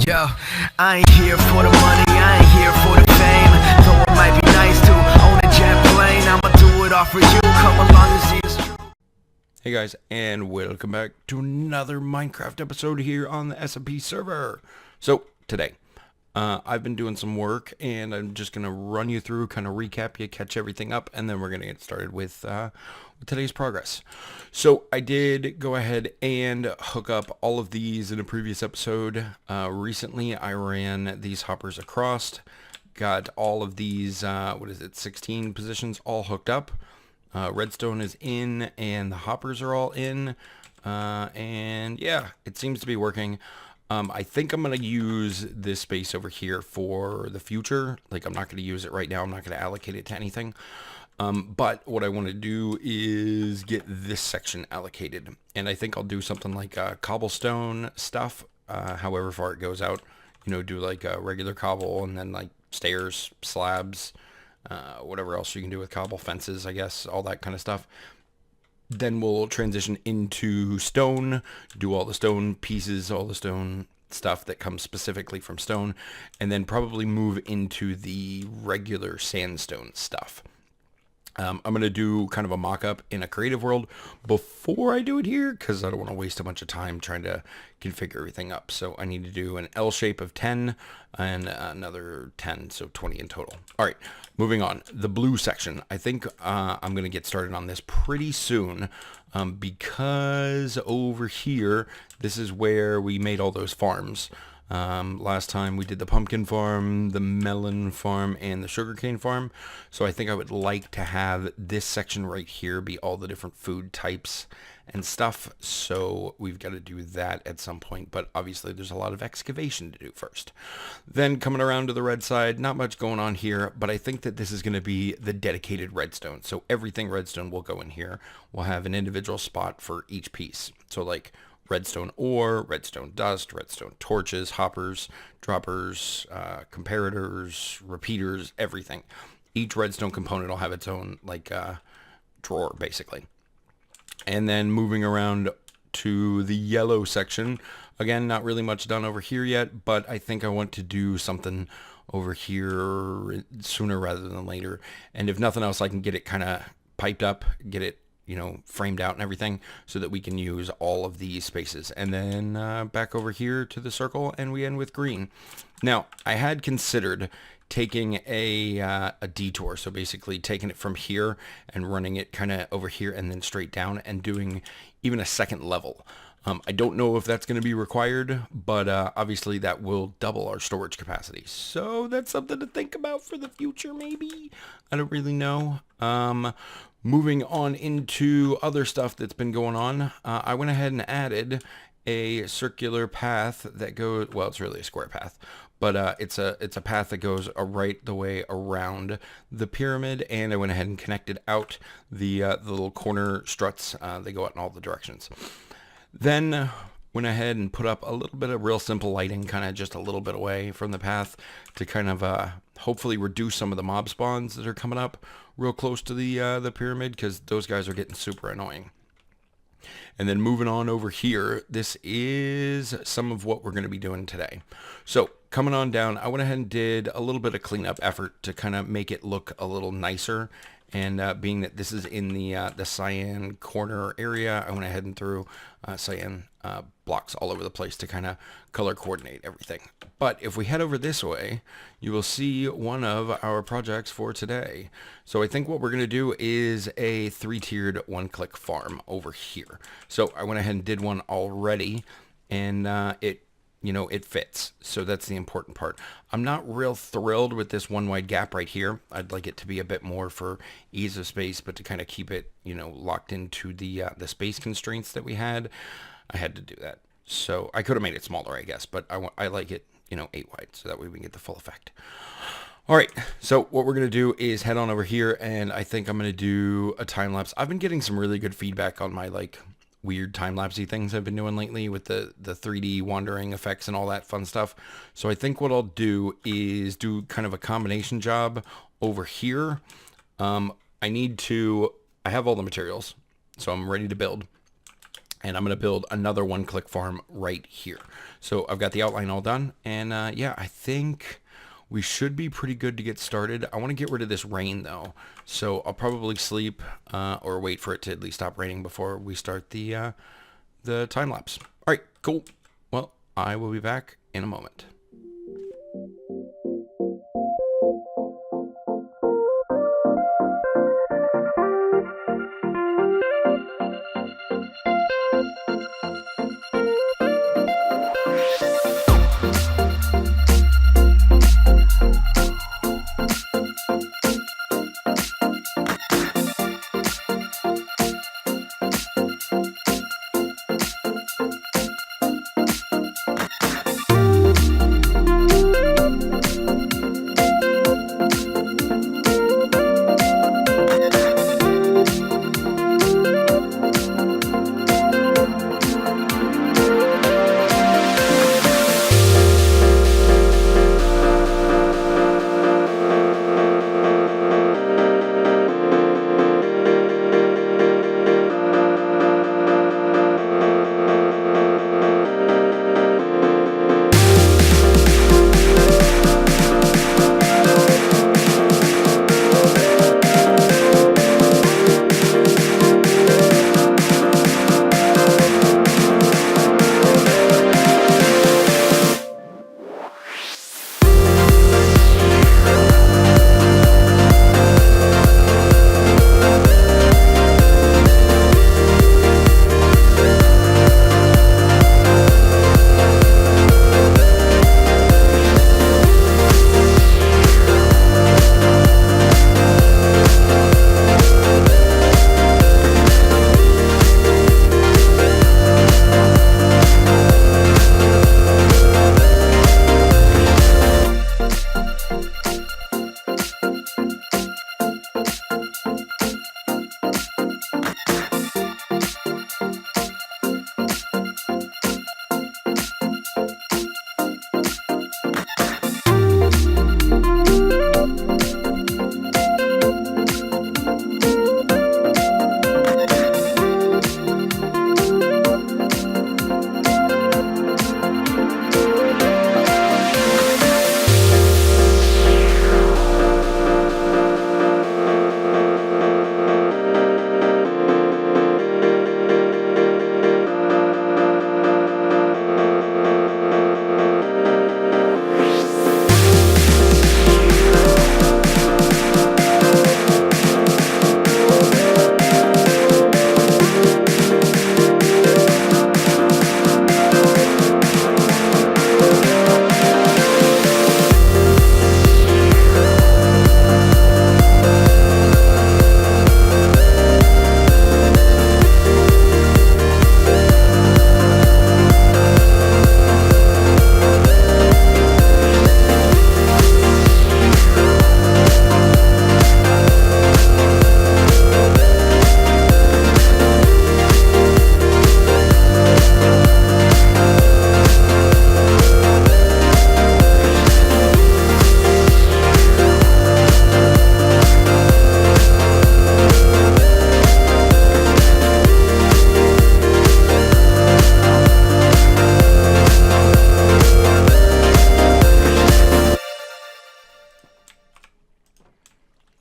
Yo, I ain't here for the money, I ain't here for the fame. Though it might be nice to own a jet plane, I'ma do it all for you, come along and see it's true. Hey guys, and welcome back to another Minecraft episode here on the SMP server. So, today, I've been doing some work, and I'm just going to run you through, kind of recap you, catch everything up, and then we're going to get started with today's progress. So, I did go ahead and hook up all of these in a previous episode. Recently, I ran these hoppers across, got all of these, 16 positions all hooked up. Redstone is in, and the hoppers are all in, and yeah, it seems to be working. I think I'm going to use this space over here for the future. Like, I'm not going to use it right now. I'm not going to allocate it to anything. But what I want to do is get this section allocated. And I think I'll do something like cobblestone stuff, however far it goes out. You know, do like a regular cobble and then like stairs, slabs, whatever else you can do with cobble, fences, I guess, all that kind of stuff. Then we'll transition into stone, do all the stone pieces, all the stone stuff that comes specifically from stone, and then probably move into the regular sandstone stuff. I'm going to do kind of a mock-up in a creative world before I do it here, because I don't want to waste a bunch of time trying to configure everything up. So I need to do an L shape of 10 and another 10, so 20 in total. All right, moving on. The blue section. I think I'm going to get started on this pretty soon, because over here, this is where we made all those farms. Last time we did the pumpkin farm, the melon farm, and the sugarcane farm. So I think I would like to have this section right here be all the different food types and stuff. So we've got to do that at some point, but obviously there's a lot of excavation to do first. Then coming around to the red side, not much going on here, but I think that this is going to be the dedicated redstone. So everything redstone will go in here. We'll have an individual spot for each piece. So like redstone ore, redstone dust, redstone torches, hoppers, droppers, comparators, repeaters, everything. Each redstone component will have its own like drawer basically. And then moving around to the yellow section, again, not really much done over here yet, but I think I want to do something over here sooner rather than later. And if nothing else, I can get it kind of piped up, get it, you know, framed out and everything so that we can use all of these spaces. And then back over here to the circle, and we end with green. Now, I had considered taking a detour, so basically taking it from here and running it kind of over here and then straight down and doing even a second level. I don't know if that's going to be required, but obviously that will double our storage capacity. So that's something to think about for the future, maybe. I don't really know. Moving on into other stuff that's been going on, I went ahead and added a circular path that goes, well, it's really a square path, but it's a path that goes right the way around the pyramid, and I went ahead and connected out the little corner struts. They go out in all the directions. Then went ahead and put up a little bit of real simple lighting, kind of just a little bit away from the path to kind of hopefully reduce some of the mob spawns that are coming up real close to the pyramid, because those guys are getting super annoying. And then moving on over here, this is some of what we're going to be doing today. So coming on down, I went ahead and did a little bit of cleanup effort to kind of make it look a little nicer. And being that this is in the cyan corner area, I went ahead and threw cyan blocks all over the place to kind of color coordinate everything. But if we head over this way, you will see one of our projects for today. So I think what we're going to do is a 3-tiered one-click farm over here. So I went ahead and did one already, and it fits. So that's the important part. I'm not real thrilled with this one wide gap right here. I'd like it to be a bit more for ease of space, but to kind of keep it, locked into the space constraints that we had, I had to do that. So I could have made it smaller, I guess, but I like it, 8 wide, so that way we can get the full effect. All right, so what we're going to do is head on over here, and I think I'm going to do a time lapse. I've been getting some really good feedback on my weird time-lapsey things I've been doing lately with the 3D wandering effects and all that fun stuff. So I think what I'll do is do kind of a combination job over here. I have all the materials, so I'm ready to build. And I'm going to build another one-click farm right here. So I've got the outline all done. And yeah, I think we should be pretty good to get started. I want to get rid of this rain though. So I'll probably sleep or wait for it to at least stop raining before we start the time lapse. All right, cool. Well, I will be back in a moment.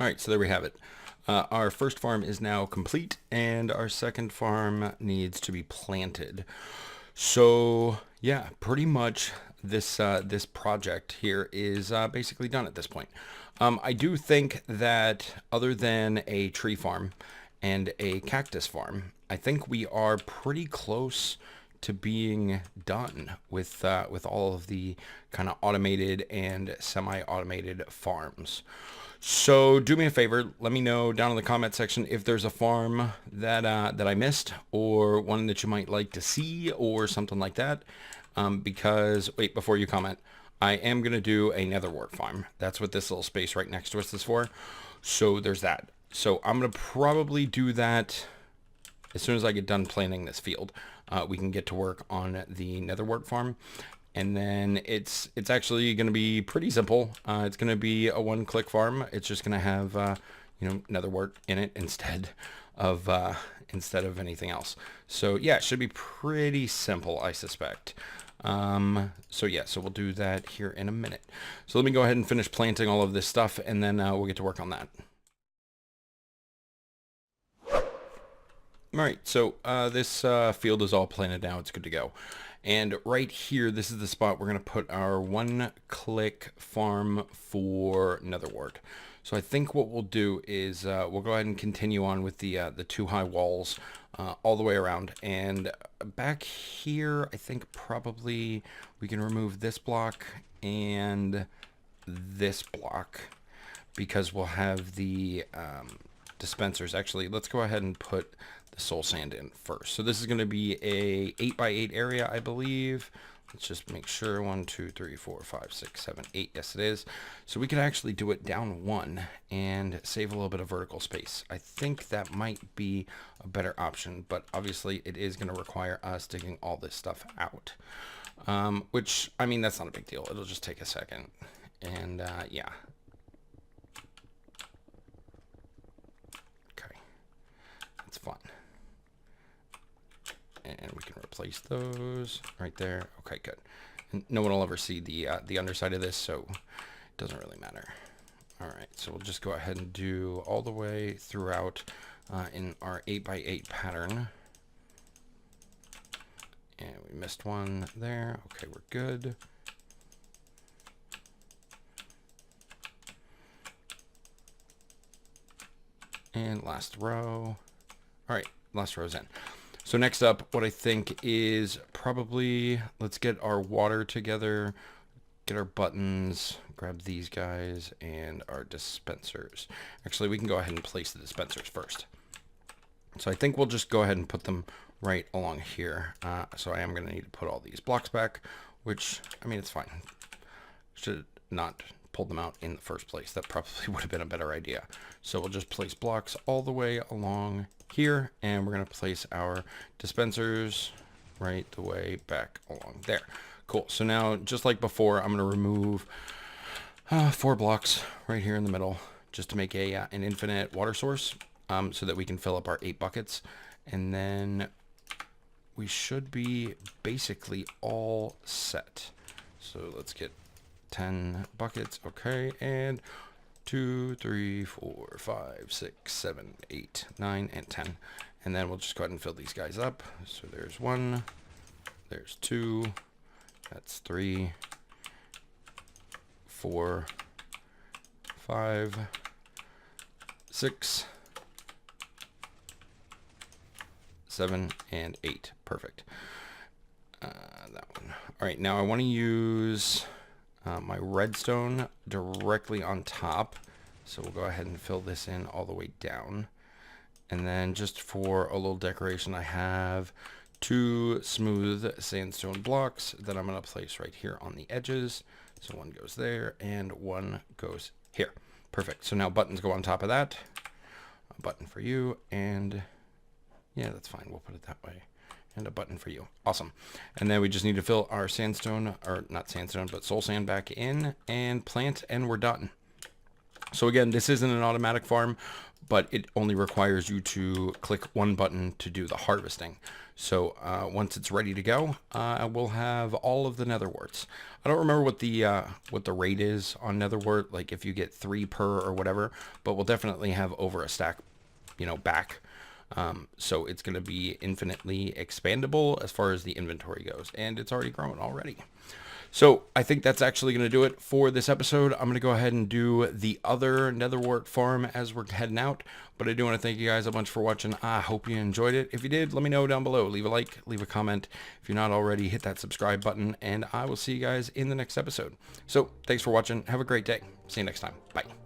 All right, so there we have it. Our first farm is now complete, and our second farm needs to be planted. So yeah, pretty much this this project here is basically done at this point. I do think that other than a tree farm and a cactus farm, I think we are pretty close to being done with all of the kind of automated and semi-automated farms. So do me a favor, let me know down in the comment section if there's a farm that that I missed, or one that you might like to see, or something like that. Because wait, before you comment, I am gonna do a netherwort farm. That's what this little space right next to us is for. So there's that. So I'm gonna probably do that as soon as I get done planting this field. We can get to work on the netherwort farm. And then it's actually going to be pretty simple. It's going to be a one-click farm. It's just going to have, you know, netherwort in it instead of instead of anything else. So yeah, it should be pretty simple, I suspect. So yeah, so we'll do that here in a minute. So let me go ahead and finish planting all of this stuff, and then we'll get to work on that. All right, so this field is all planted now. It's good to go. And right here, this is the spot we're going to put our one-click farm for Netherwart. So I think what we'll do is we'll go ahead and continue on with the 2 high walls all the way around. And back here, I think probably we can remove this block and this block because we'll have the dispensers. Actually, let's go ahead and put the soul sand in first. So this is going to be a 8x8 area, I believe. Let's just make sure. 1, 2, 3, 4, 5, 6, 7, 8. Yes, it is. So we could actually do it down 1 and save a little bit of vertical space. I think that might be a better option, but obviously it is going to require us digging all this stuff out. Which, I mean, that's not a big deal. It'll just take a second. And yeah. Okay. That's fun. And we can replace those right there. Okay, good. And no one will ever see the underside of this, so it doesn't really matter. All right, so we'll just go ahead and do all the way throughout in our 8x8 pattern. And we missed one there. Okay, we're good. And last row. All right, last row's in. So next up, what I think is probably, let's get our water together, get our buttons, grab these guys, and our dispensers. Actually, we can go ahead and place the dispensers first. So I think we'll just go ahead and put them right along here. So I am going to need to put all these blocks back, which, I mean, it's fine. Should not pull them out in the first place. That probably would have been a better idea. So we'll just place blocks all the way along here, and we're going to place our dispensers right the way back along there. Cool. So now, just like before, I'm going to remove 4 blocks right here in the middle just to make a an infinite water source so that we can fill up our 8 buckets. And then we should be basically all set. So let's get 10 buckets. Okay, and 2, 3, 4, 5, 6, 7, 8, 9, and 10. And then we'll just go ahead and fill these guys up. So there's 1, there's 2, that's 3, 4, 5, 6, 7, and 8. Perfect. That one. All right, now I want to use my redstone directly on top. So we'll go ahead and fill this in all the way down. And then just for a little decoration, I have 2 smooth sandstone blocks that I'm going to place right here on the edges. So 1 goes there and 1 goes here. Perfect. So now buttons go on top of that. A button for you, and yeah, that's fine. We'll put it that way. And a button for you. Awesome. And then we just need to fill our sandstone, or not sandstone, but soul sand back in and plant, and we're done. So again, this isn't an automatic farm, but it only requires you to click 1 button to do the harvesting. So once it's ready to go, we'll have all of the netherwarts. I don't remember what the rate is on netherwart, like if you get 3 per or whatever, but we'll definitely have over a stack, you know, back. So it's going to be infinitely expandable as far as the inventory goes, and it's already grown already. So I think that's actually going to do it for this episode. I'm going to go ahead and do the other netherwart farm as we're heading out, but I do want to thank you guys a bunch for watching. I hope you enjoyed it. If you did, let me know down below. Leave a like, leave a comment. If you're not already, hit that subscribe button, and I will see you guys in the next episode. So thanks for watching. Have a great day. See you next time. Bye.